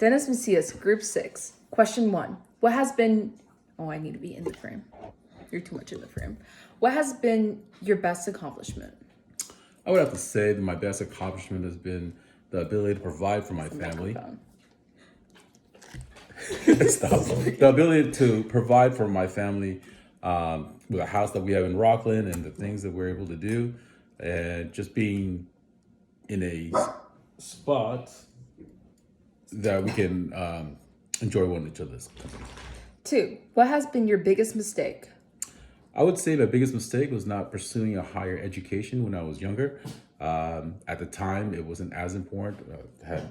Dennis Macias, Group 6. Question 1. What has been... Oh, I need to be in the frame. You're too much in the frame. What has been your best accomplishment? I would have to say that my best accomplishment has been the ability to provide for my family. Stop. The ability to provide for my family with a house that we have in Rockland and the things that we're able to do, and just being in a spot that we can enjoy one each other's company. 2. What has been your biggest mistake? I would say my biggest mistake was not pursuing a higher education when I was younger. At the time, it wasn't as important. Had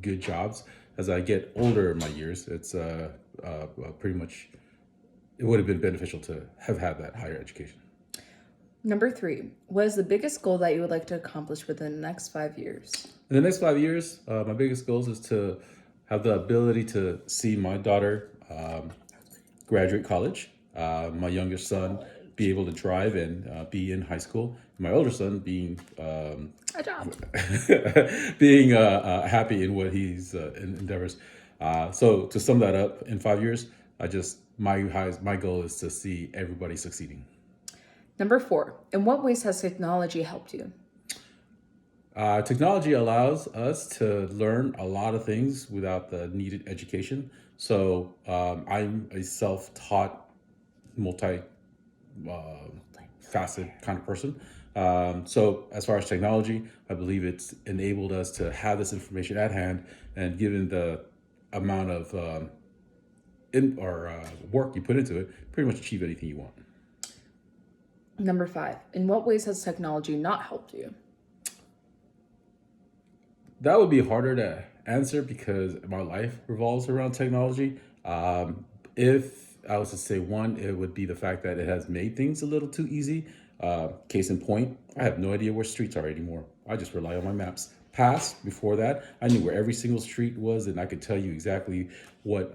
good jobs. As I get older in my years, it's pretty much, it would have been beneficial to have had that higher education. Number 3. What is the biggest goal that you would like to accomplish within the next 5 years? In the next 5 years, my biggest goals is to have the ability to see my daughter graduate college, my younger son be able to drive and be in high school, my older son being A job. being happy in what he's endeavors. So to sum that up, in 5 years, my goal is to see everybody succeeding. Number 4. In what ways has technology helped you? Technology allows us to learn a lot of things without the needed education. So I'm a self-taught, multi-faceted kind of person. So as far as technology, I believe it's enabled us to have this information at hand, and given the amount of work you put into it, pretty much achieve anything you want. Number 5. In what ways has technology not helped you? That would be harder to answer because my life revolves around technology. If I was to say one, it would be the fact that it has made things a little too easy. Case in point, I have no idea where streets are anymore. I just rely on my maps. Before that, I knew where every single street was, and I could tell you exactly what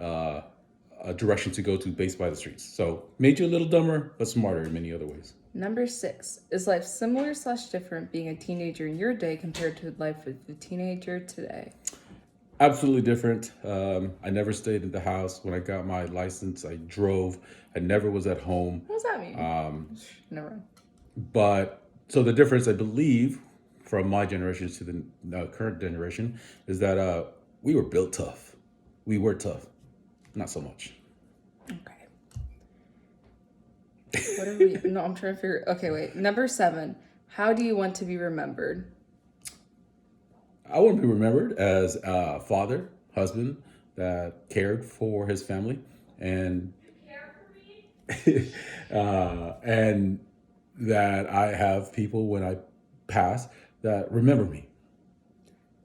direction to go to based by the streets. So made you a little dumber, but smarter in many other ways. Number 6. Is life similar/different being a teenager in your day compared to life with a teenager today? Absolutely different. I never stayed in the house. When I got my license, I drove. I never was at home. What does that mean? Never mind. But so the difference, I believe, from my generation to the current generation is that we were built tough. We were tough. Not so much. Okay. What are we? No, I'm trying to figure. Okay, wait. Number 7. How do you want to be remembered? I want to be remembered as a father, husband that cared for his family, and and that I have people when I pass that remember me.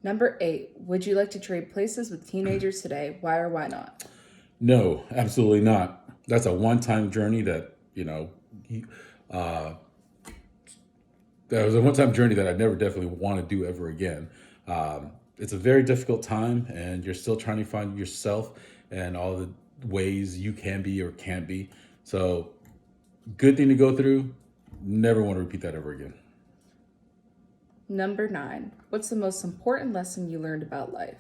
Number 8. Would you like to trade places with teenagers today? Why or why not? No, absolutely not. That's a one-time journey that, that was a one-time journey that I never definitely want to do ever again. It's a very difficult time, and you're still trying to find yourself and all the ways you can be or can't be. So good thing to go through. Never want to repeat that ever again. Number 9. What's the most important lesson you learned about life?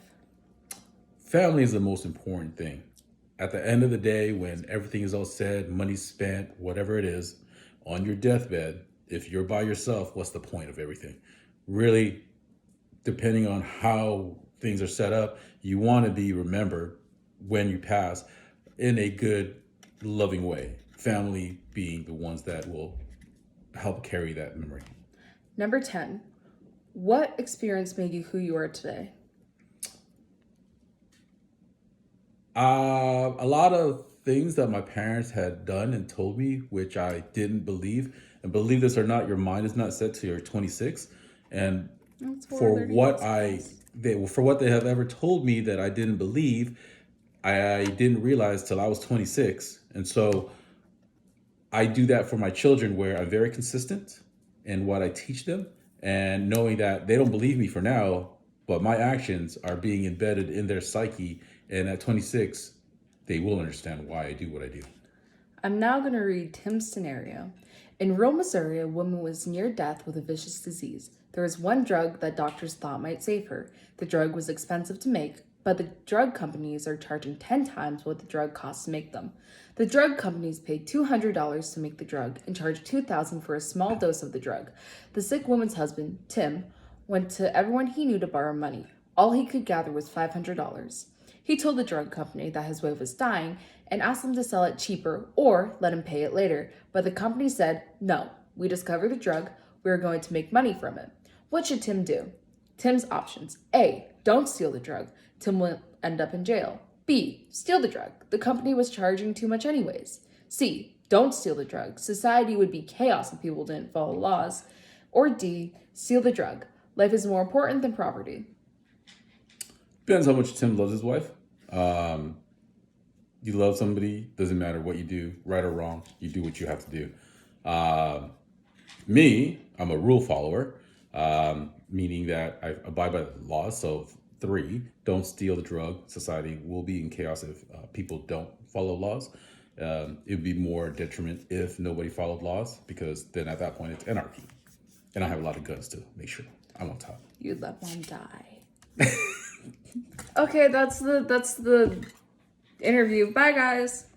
Family is the most important thing. At the end of the day, when everything is all said, money's spent, whatever it is, on your deathbed, if you're by yourself, what's the point of everything? Really, depending on how things are set up, you want to be remembered when you pass in a good, loving way. Family being the ones that will help carry that memory. Number 10. What experience made you who you are today? A lot of things that my parents had done and told me, which I didn't believe. And believe this or not, your mind is not set till you're 26. And for what they have ever told me that I didn't believe, I didn't realize till I was 26. And so I do that for my children, where I'm very consistent in what I teach them, and knowing that they don't believe me for now, but my actions are being embedded in their psyche. And at 26, they will understand why I do what I do. I'm now going to read Tim's scenario. In rural Missouri, a woman was near death with a vicious disease. There was one drug that doctors thought might save her. The drug was expensive to make, but the drug companies are charging 10 times what the drug costs to make them. The drug companies paid $200 to make the drug and charged $2,000 for a small dose of the drug. The sick woman's husband, Tim, went to everyone he knew to borrow money. All he could gather was $500. He told the drug company that his wife was dying and asked them to sell it cheaper or let him pay it later, but the company said, no, we discovered the drug, we are going to make money from it. What should Tim do? Tim's options. A, don't steal the drug. Tim will end up in jail. B, steal the drug. The company was charging too much anyways. C, don't steal the drug. Society would be chaos if people didn't follow laws. Or D, steal the drug. Life is more important than property. Depends how much Tim loves his wife. You love somebody, doesn't matter what you do, right or wrong, you do what you have to do. Me, I'm a rule follower, meaning that I abide by the laws. So 3, don't steal the drug. Society will be in chaos if people don't follow laws. It would be more detriment if nobody followed laws, because then at that point it's anarchy. And I have a lot of guns to make sure I'm on top. You'd let one die. Okay, that's the interview. Bye, guys.